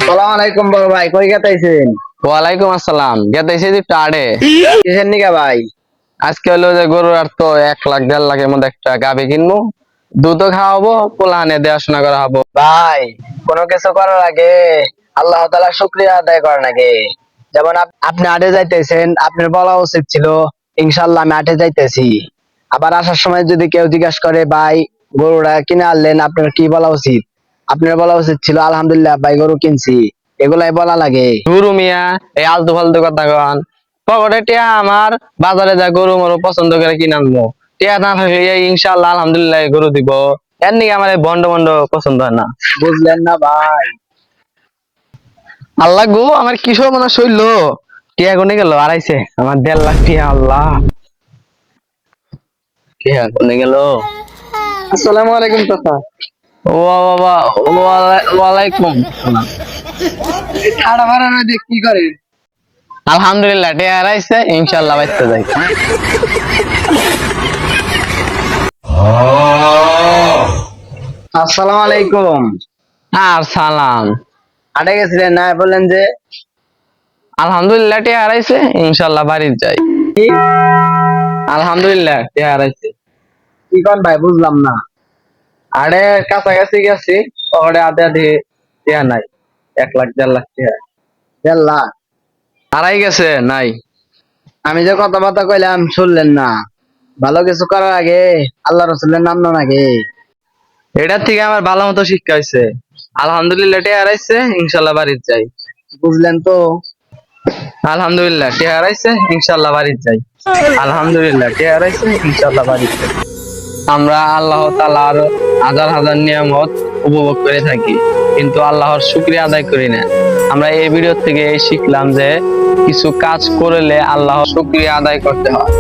সালাম আলাইকুম বড় ভাই, কই গেতাইছেন? ওয়ালাইকুম আসসালাম। গেতেছি যে টাড়ে কিসের নিকা ভাই? আজকে হলো যে গরুর আর তো 1 লাখ 1.5 লাখের মধ্যে একটা গাভী কিনবো, দুধও খাওয়াবো, পোলাহানে দেখাশোনা করা হবো। ভাই, কোনো কিছু করার আগে আল্লাহ তাআলার শুকরিয়া আদায় করেন আগে। যেমন আপনি আটে যাইতেছেন, আপনার বলা উচিত ছিল ইনশাআল্লাহ আমি আটে যাইতেছি। আবার আসার সময় যদি কেউ জিজ্ঞাসা করে ভাই গরুটা কিনে আনলেন, আপনার কি বলা উচিত? আপনার বলা উচিত ছিল আলহামদুলিল্লাহ ভাই গরু কিনছি। এগুলাই বলা লাগে। গরু মিয়া এই আলতু ফালতু কথা কন। পকেটে টিয়া আমার, বাজারে যা গরু মরু পছন্দ করে কিনে আনবো। টিয়া না থাকলে এই ইনশাআল্লাহ আলহামদুলিল্লাহ গরু দিব। এর নিকে আমার এই বন্ড বন্ড পছন্দ হয় না। বুঝলেন না ভাই? আল্লাহ গো, আমার কিশোর মনে শৈল টিয়া কোনে গেল? আড়াইছে আমার 1.5 লাখ টিয়া। আল্লাহ, টিয়া কোনে গেল? আসসালামু আলাইকুম চাচা। ও বাবা, ওয়ালাইকুম আসসালাম। ঠাড়া ভাড়া না দিয়ে কি করে? আলহামদুলিল্লাহ টিয়া আড়াইছে, ইনশাআল্লাহ বাইতে যাই। আসসালামু আলাইকুম। আর সালাম। আটে গেছিলেন না বললেন যে? আলহামদুলিল্লাহ টিয়া আড়াইছে, ইনশাআল্লাহ বাড়ি যাই। কি আলহামদুলিল্লাহ টিয়া আড়াইছে। কি কোন ভাই, বুঝলাম না। আরে কাছাকাছি গেছি, পকেটে আধে আধে টিয়া নাই। 1 লাখ 1.5 লাখ টিয়া 1.5 লাখ? আড়াই গেছে, নাই। আমি যে কথাবার্তা কইলাম শুনলেন না। ভালো কিছু করার আগে আল্লাহ রসুলের নাম না নাকি? এটার থেকে আমার ভালো মতো শিক্ষা হয়েছে। আলহামদুলিল্লাহ টিয়া আড়াইছে, ইনশাআল্লাহ বাড়ি যাই। বুঝলেন তো? আলহামদুলিল্লাহ টিয়া আড়াইছে, ইনশাআল্লাহ বাড়ি যাই। আলহামদুলিল্লাহ টিয়া আড়াইছে, ইনশাআল্লাহ বাড়ি যাই। আমরা আল্লাহ তাআলার হাজার হাজার নিয়ামত উপভোগ করে থাকি, কিন্তু আল্লাহর শুকরিয়া আদায় করি না। আমরা এই ভিডিও থেকে শিখলাম যে কিছু কাজ করলে আল্লাহর শুকরিয়া আদায় করতে হয়।